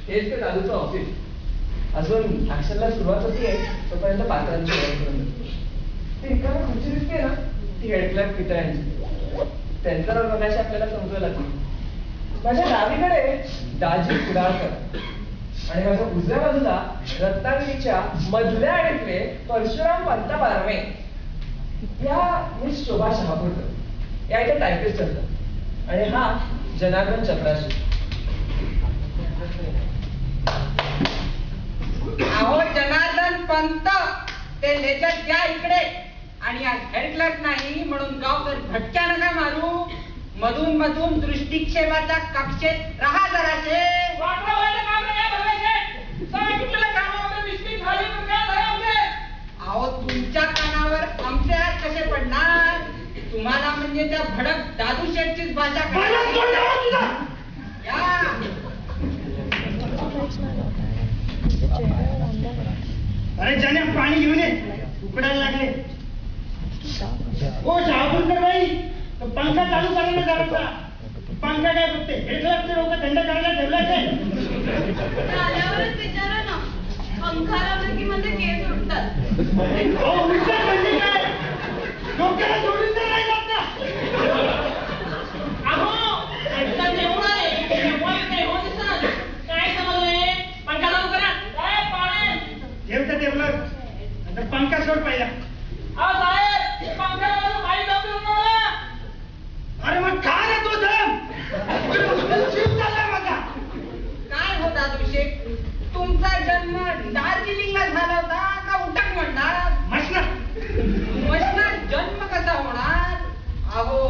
हेच ते दादूचं ऑफिस. अजून ऍक्शनला सुरुवात होतीये तोपर्यंत पात्रांची ओळख करून देतो. ती रिकामी खुर्ची दिसते ना, ती हेड क्लर्क पितळ्यांची. त्यांचा रोल बघायची आपल्याला समजू लागली. माझ्या डावीकडे दाजी कुडाळकर आणि माझ्या उजव्या बाजूला रत्नागिरीच्या मधल्या आडीतले परशुराम पंत बारमे. या मिस शोभा शहापूरकर या इथे टायपिस्ट असतात आणि हा जनार्दन चपराशी. अहो जनार्दन पंत, ते लेजर घ्या इकडे. आणि आज हेड क्लर्क नाही म्हणून गावकर भटक्या नका मारू. मधून मधून दृष्टिक्षेपाच्या कक्षेत राहा जराशे. अहो तुमच्या कानावर आमचे हात कसे पडणार? तुम्हाला म्हणजे त्या भडक दादू शेठचीच भाषा अरे जाण्या पाणी घेऊन ये, उकडायला लागले. हो शहापूरकर बाई, पंखा चालू करायला जरा. पंखा काय बघते? हेड क्लर्कचे लोक थंड करायला ठेवलाच आहे. आल्यावरच विचारा ना, पंखा लावला की म्हणजे केस उठतात. उठतात म्हणजे काय? डोक्याला सोडून तर नाही जात ना. काय समजलंय? पंखा लावू करा. काय पाणी ठेवतं डेव्हलप. आता पंखा सोड पाहिला. अरे मग खा ना तो दम. काय होता शेठ? तुमचा जन्म दार्जिलिंगला झाला होता का उटक म्हणणार? मशनात जन्म कसा होणार? अहो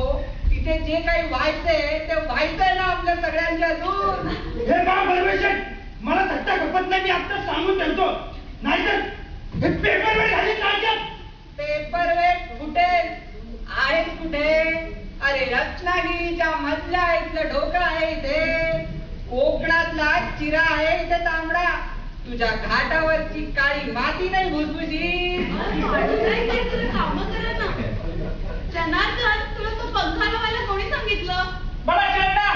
तिथे जे काही व्हायचंय ते व्हायचंय ना आपल्या सगळ्यांच्या दूर. हे बा बर्वेशेठ, मला धक्का खपत नाही. मी आता सांगून ठेवतो, नाहीतर हे पेपर वेळ झाली नाटक. पेपर वेट कुठे आहेच कुठे? अरे रत्नागिरीच्या मधल्या इथलं डोकं आहे इथे. कोकणातला चिरा आहे इथे तांबडा. तुझ्या घाटावरची काळी माती नाही भुसभुशी. काम करा ना. जनार्दन, तुला तो पंखा लावायला कोणी सांगितलं? बडा शेट्टा.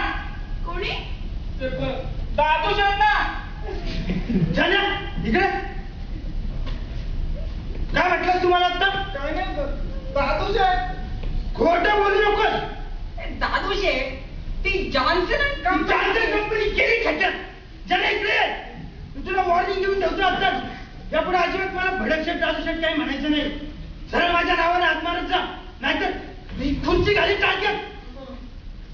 कोणी? दादू शेट्टा. जाण्या इकडे. काय म्हटलं तुम्हाला आता? काय नाही दादू शेठ. खोटं बोलू नकोस. दादू शेठ, ती जॉन्सन कंपनी केली खड्ड्यात. जरा इकडे मी तुला वॉर्निंग देऊन ठेवतो आताच. यापुढे अजिबात मला भडकशेट दादूशेट काही म्हणायचं नाही. सरळ माझ्या नावाने हात मारत जा, नाहीतर मी खुर्ची घाली टाकेल.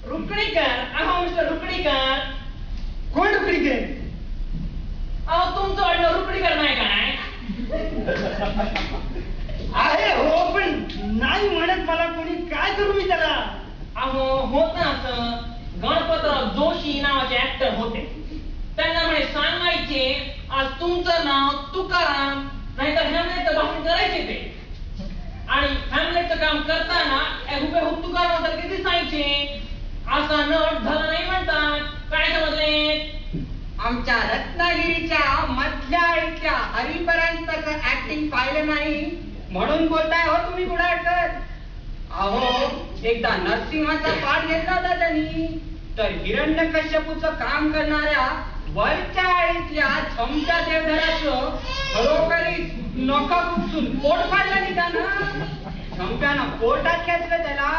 रुकडीकर. अहो मिस्टर रुकडीकर. कोण रुकडीकर? अहो तुमचं वाटलं रुकडीकर नाही काय? आहे हो, पण नाही म्हणत मला कोणी. काय करू मी त्याला? अहो होत ना असं. गणपतराव जोशी नावाचे ऍक्टर होते. त्यांना म्हणे सांगायचे आज तुमचं नाव तुकाराम, नाहीतर हॅमलेटचं भाषण करायचे ते. आणि हॅमलेटचं काम करताना हुबेहूब तुकाराम तर किती सांगायचे. असा नट झाला नाही म्हणतात. काय समजले? आमच्या रत्नागिरीच्या मधल्या इथल्या हरिपरांचं ऍक्टिंग पाहिलं नाही म्हणून बोलताय हो तुम्ही कुडाळकर. अहो एकदा नरसिंहाचा पाठ घेतला होता त्यांनी, तर हिरण्यकश्यपूचं काम करणाऱ्या वरच्या आळीतल्या छमच्या देवधराचं खरोखरीच नका खुपसून पोट फाडलं निघालं. छमप्यानं पोटात खेचलं त्याला.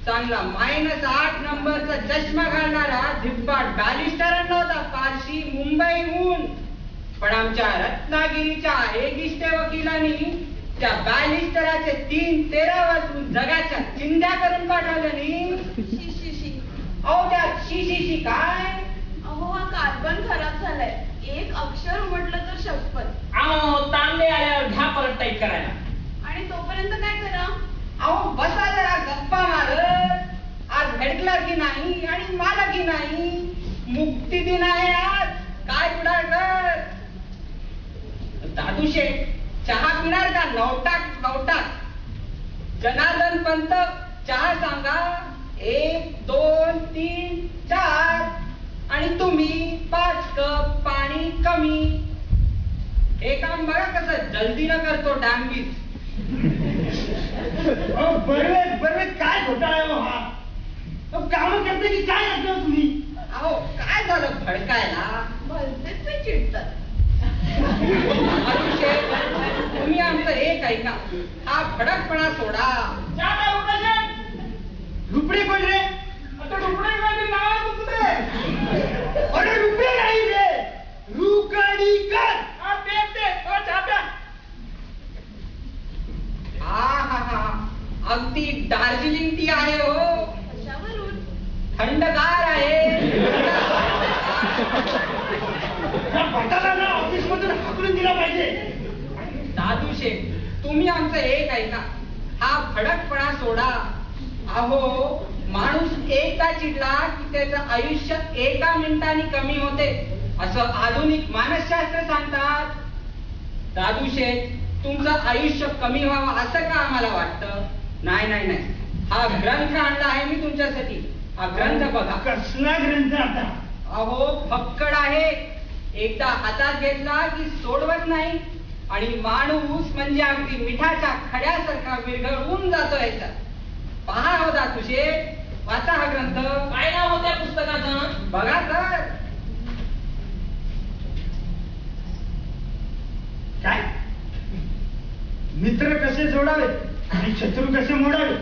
चांगला -8 नंबरचा चष्मा घालणारा धिप्पाट बॅलिस्टर आणला होता पारशी मुंबईहून. पण आमच्या रत्नागिरीच्या हेगिष्टे वकिलांनी त्या बॅलिस्टराचे 3-13 वाजून जगाच्या चिंध्या करून पाठवल्यानी. अहो त्या शी काय? अहो हा कार्बन खराब झालाय. एक अक्षर म्हटलं तर शपथ. अहो तांबे आल्यावर घ्या परत टाईप करायला. आणि तोपर्यंत काय करा? अहो बसा जरा गप्पा मारत. आज हेड क्लर्की नाही आणि मालकी नाही, मुक्ती दिन आहे आज. काय कुडाळकर? दादू शेठ चहा पिणार का? नवटाक. जनार्दन पंत चहा सांगा. 1, 2, 3, 4. आणि तुम्ही 5 कप पाणी कमी. हे काम बघा कसं जल्दीनं करतो डांबीस. बर्वे काय घोटाळा आहे हा? काम करते की काय लागलं तुम्ही? अहो काय झालं भडकायला? भलतेच ते चिडतात. दादू शेठ, तुम्ही आमचं एक ऐका. हा भडकपणा सोडा. जा काय रुपये रुपडे कोण रे? आता रुपये काय नाव तुझं अरे रुपये नाही रे, रुकडीकर. ते छाप्या हा अगदी दार्जिलिंग टी आहे हो. कशावरून? थंडगार आहे. त्या भटाला ना ऑफिस मधून हाकलून दिला पाहिजे. दादू शेठ, तुम्ही आमचं एक ऐका. हा भडकपणा सोडा. अहो, माणूस एकदा चिडला की त्याचं आयुष्य एका मिनिटाने कमी होते असं आधुनिक मानसशास्त्र सांगतात. दादू शेठ, तुमचं आयुष्य कमी व्हावं असं का आम्हाला वाटतं? नाही नाही नाही, हा ग्रंथ आणला आहे मी तुमच्यासाठी. हा ग्रंथ बघा. कसला ग्रंथ आता? अहो, फक्कड आहे. एकदा हातात घेतला की सोडवत नाही आणि माणूस म्हणजे अगदी मिठाच्या खड्यासारखा विरघळून जातो याच्यात. पहा हो दादू शेठ, वाचा हा ग्रंथ. काय नाव होत्या पुस्तकाचं? बघा तर. काय? मित्र कसे जोडावे आणि शत्रू कसे मोडावे